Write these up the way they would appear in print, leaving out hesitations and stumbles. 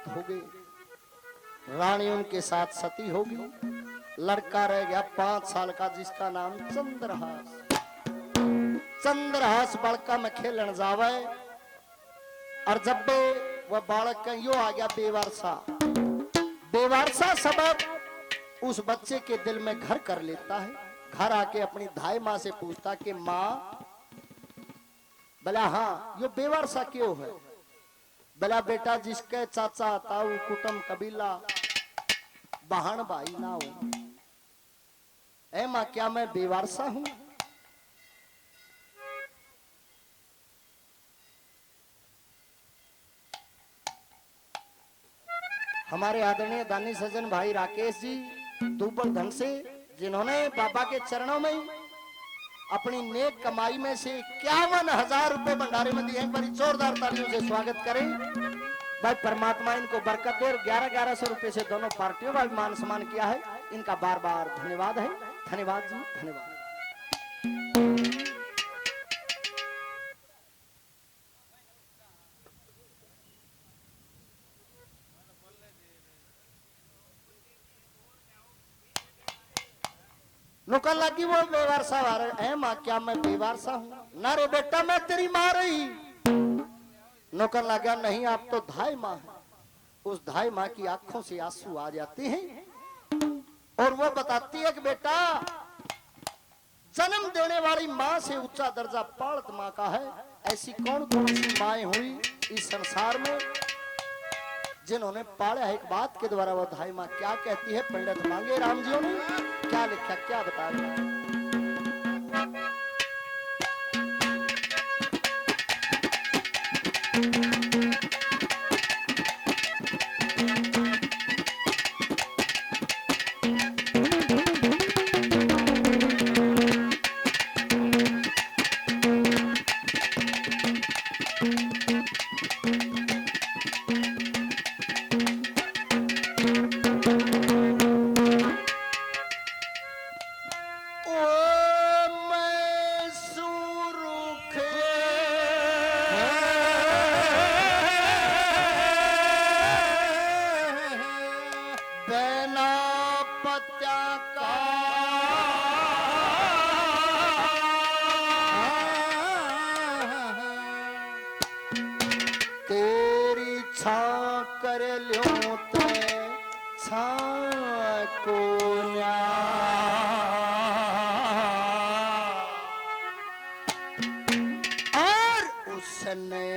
प्राप्त हो गए। रानी उनके साथ सती हो गई। लड़का रह गया 5 साल का जिसका नाम चंद्रहास। चंद्रहास बड़का में खेलन जावे और जब वह बालक यो आ गया बेवारसा। बेवारसा सबब उस बच्चे के दिल में घर कर लेता है। घर आके अपनी धाई माँ से पूछता कि माँ, बोला हाँ यो बेवारसा क्यों है? बोला बेटा जिसके चाचा ताऊ कुटुंब कबीला बहन भाई ना हो। ऐ माँ क्या मैं बेवारसा हूं? हमारे आदरणीय दानी सज्जन भाई राकेश जी दुबल ढंग से, जिन्होंने बाबा के चरणों में अपनी नेक कमाई में से 51,000 रुपए भंडारे में दिए। एक बार जोरदार तालियों से स्वागत करें। भाई परमात्मा इनको बरकत दे। 11,1100 रुपए से दोनों पार्टियों का मान सम्मान किया है। इनका बार बार धन्यवाद है। धन्यवाद जी, धन्यवाद। नुकल लगी वो बेवारसा है माँ क्या मैं बेवारसा हूं? ना रे बेटा मैं तेरी माँ रही। नौकर लगा नहीं आप तो धाई माँ है। उस धाई माँ की आंखों से आंसू आ जाते हैं और वो बताती है कि बेटा जन्म देने वाली माँ से ऊंचा दर्जा पालत माँ का है। ऐसी कौन कौन सी माएं हुई इस संसार में जिन्होंने पाला है? एक बात के द्वारा वो धाई माँ क्या कहती है? पंडित मांगे राम जी ने क्या लिखा, क्या बता रहे?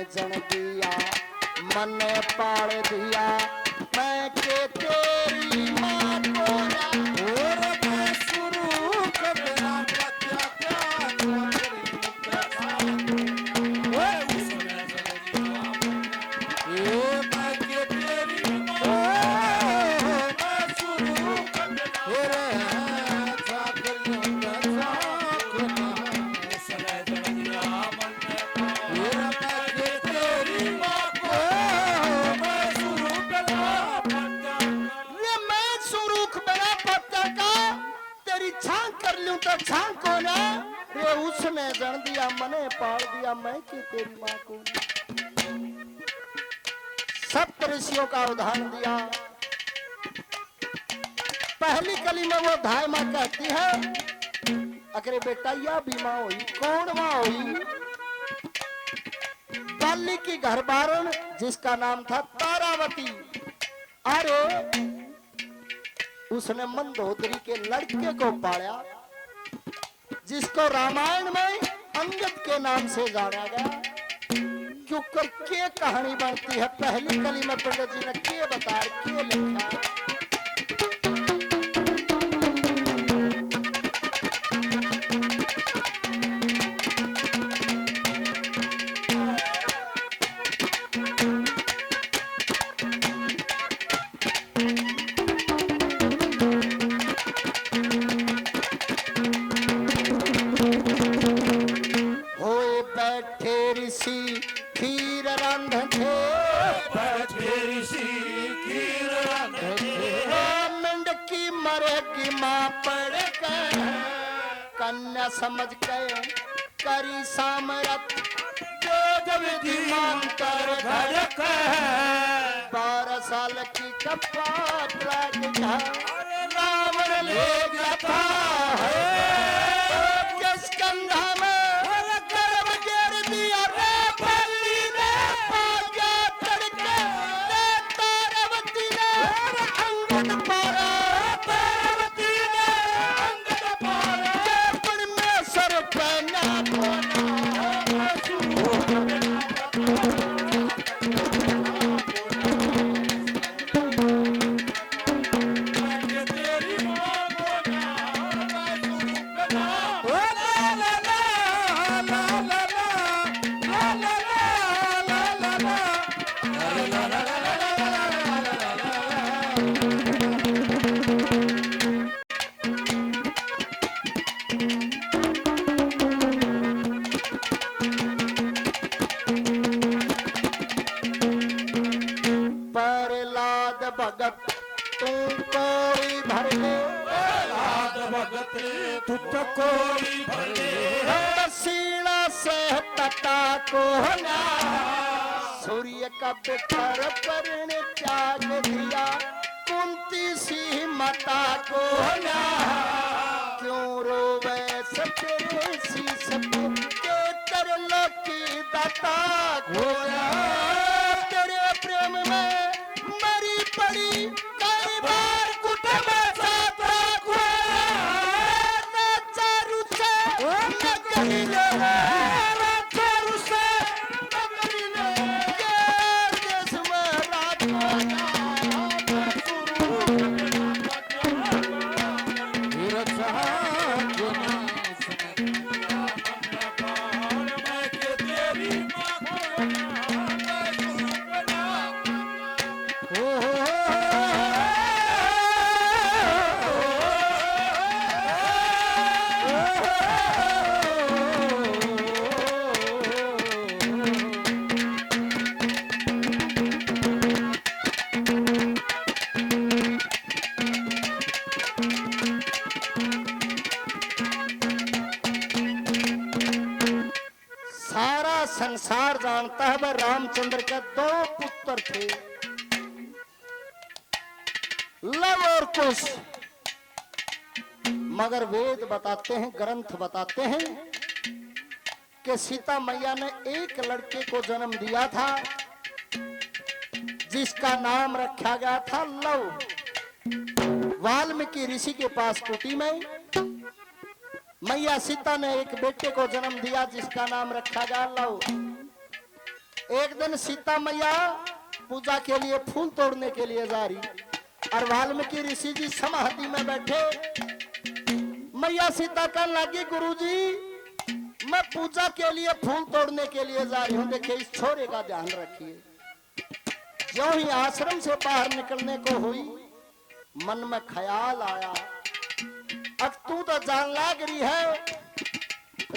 जन दिया मन पाल दिया मैं के तेरी माँ को और मैं शुरू करना उसने जन दिया मने पाल दिया मैं कि तेरी माँ को। सप्त ऋषियों का उदाहरण दिया। पहली कली में वो धाय माँ कहती है अरे बेटा यह भी माँ हुई। कौन माँ हुई? बाली की घर बारण जिसका नाम था तारावती। अरे उसने मंदोदरी के लड़के को पाया जिसको रामायण में अंगद के नाम से जाना गया। क्योंकि के कहानी बनती है पहली कली में पंडित जी ने के बता के लिखा। कन्या समझ के करी सामरत जोग विधि मंत्र धड़क 12 साल की कपाट लाग गया, रावण ले गया था किस कंधा में गर्भ गिर दिया रे बल्ली ने, पाया तड़के रे तारावती ने अंगद पारा, तारावती ने अंगद पारा, परमेश्वर पहना भगत तू कोई भर ले, भगत तू तो कोई भर ले, सीना से तता को ना सूर्य का बिखर पर ने त्याग दिया, कुंती सी माता को ना क्यों रोवे सतेरे शीश पे के तर लोकी दाता खोया, तेरे प्रेम में मरी पड़ी कई बार कुटुंब साथ खोया, ना चारू से न कहीं ले, ना चारू से न कहीं ले, ये देश में राज होना संसार जानता है वह रामचंद्र के दो पुत्र थे, लव और कुश, मगर वेद बताते हैं, ग्रंथ बताते हैं कि सीता मैया ने एक लड़के को जन्म दिया था जिसका नाम रखा गया था लव। वाल्मीकि ऋषि के पास कुटी में मैया सीता ने एक बेटे को जन्म दिया जिसका नाम रखा गया लव। एक दिन सीता मैया पूजा के लिए फूल तोड़ने के लिए जा रही और वाल्मीकि ऋषि जी समाधि में बैठे। मैया सीता कहने लगी, गुरुजी मैं पूजा के लिए फूल तोड़ने के लिए जा रही हूँ, देखिए इस छोरे का ध्यान रखिए। जो ही आश्रम से बाहर निकलने को हुई मन में ख्याल आया, अब तू तो जान लाग रही है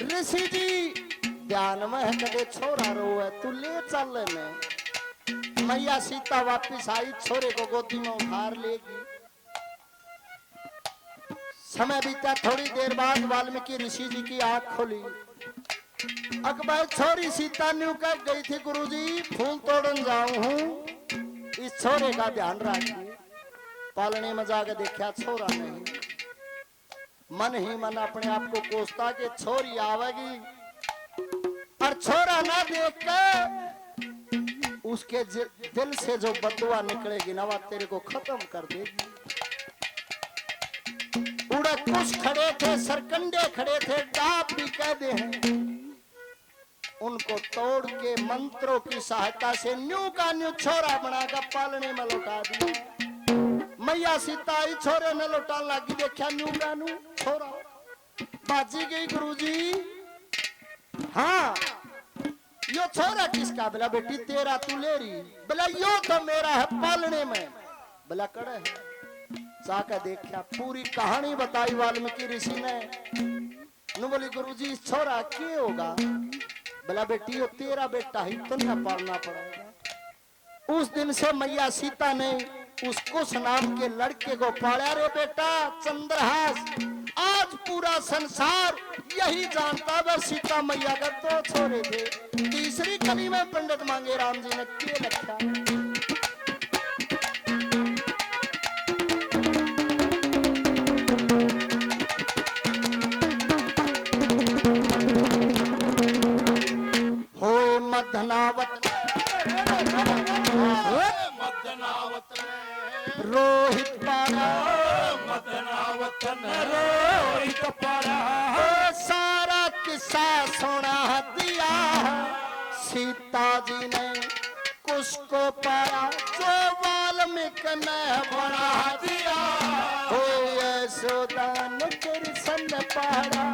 ऋषि जी ध्यान में है, कदे छोरा रो है तू ले चल में। मैया सीता वापिस आई, छोरे को गोदी में उठार लेगी। समय बीता, थोड़ी देर बाद वाल्मीकि ऋषि जी की आंख खुली। अकबर छोरी सीता न्यू कह गई थी, गुरुजी फूल तोड़न जाऊं हूं, इस छोरे का ध्यान रखिए। पालने में जाकर देखा छोरा नहीं, मन ही मन अपने आप को कोसता कि छोरी आवेगी और छोरा ना देख के उसके दिल से जो बदुआ निकलेगी ना, वह तेरे को खत्म कर देगी। उड़े कुछ खड़े थे, सरकंडे खड़े थे, डाप भी कह दे हैं, उनको तोड़ के मंत्रों की सहायता से न्यू का न्यू छोरा बनाकर पालने में लौटा दिया। मैया सीता आई, छोरे ने लौटा लगी, देखा न्यू का न्यू छोरा बाजी गई। गुरुजी हाँ यो छोरा किसका? बोला बेटी तेरा, तू ले रही? बोला यो तो मेरा है पालने में। बोला कड़े है, जाकर देखा, पूरी कहानी बताई वाल्मीकि ऋषि ने। नु बोली गुरुजी इस छोरा क्या होगा? बोला बेटी यो तेरा बेटा ही, तुमने पालना पड़ेगा। उस दिन से मैया सीता ने उस कुश नाम के लड़के को पाला। रे बेटा चंद्रहास, आज पूरा संसार यही जानता है सीता मैया का दो छोरे थे। तीसरी कली में पंडित मांगे राम जी ने क्या लिखा? रोहित पारा रोहित पारा सारा किस्सा सुना दिया। सीता जी ने कुसको पाया जो वाल्मीकि ने बना दिया। हो यशोदान कृष्ण पारा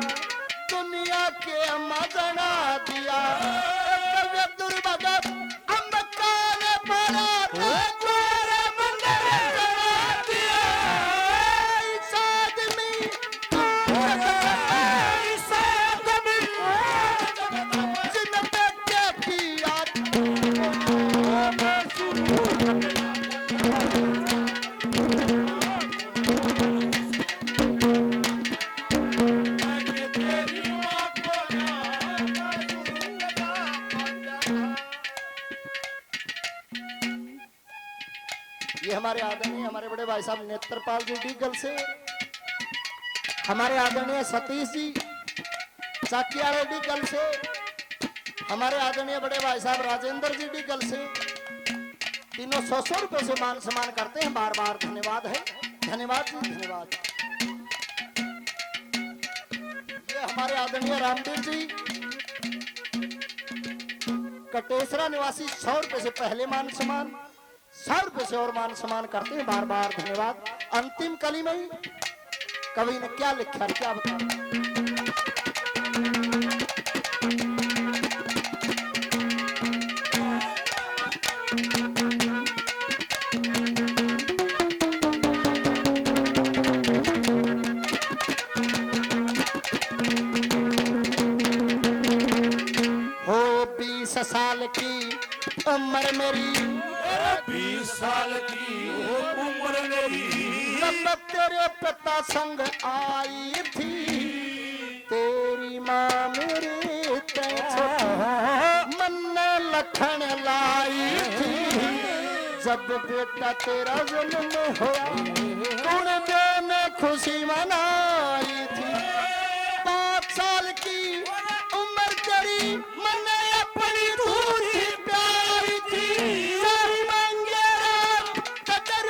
दुनिया के मजना दिया। कव्य दुर्भगत अम्बिका ने पारा ये हमारे आदरणीय हमारे बड़े भाई साहब नेत्रपाल जी डीगल से, हमारे आदरणीय सतीश जी चाकियाड़े डीगल से, हमारे आदरणीय बड़े भाई साहब राजेंद्र जी डीगल से, तीनों 100 रुपए से मान सम्मान करते हैं। बार बार धन्यवाद है। धन्यवाद जी धन्यवाद। ये हमारे आदरणीय रामदेव जी कटेसरा निवासी 100 रुपए से पहले मान सम्मान, 100 रुपए से और मान सम्मान करते हैं। बार बार धन्यवाद। अंतिम कली में कवि ने क्या लिखा क्या बता। हो 20 साल की उम्र मेरी, 20 साल की उम्र मेरी, जब तेरे पिता संग आई थी। तेरी माँ मेरे मन में लखन लाई थी। जब बेटा तेरा जन्म हुआ कुणबे में खुशी मनाई थी। 5 साल की उम्र तेरी मन अपनी दूरी प्यारी थी। कदर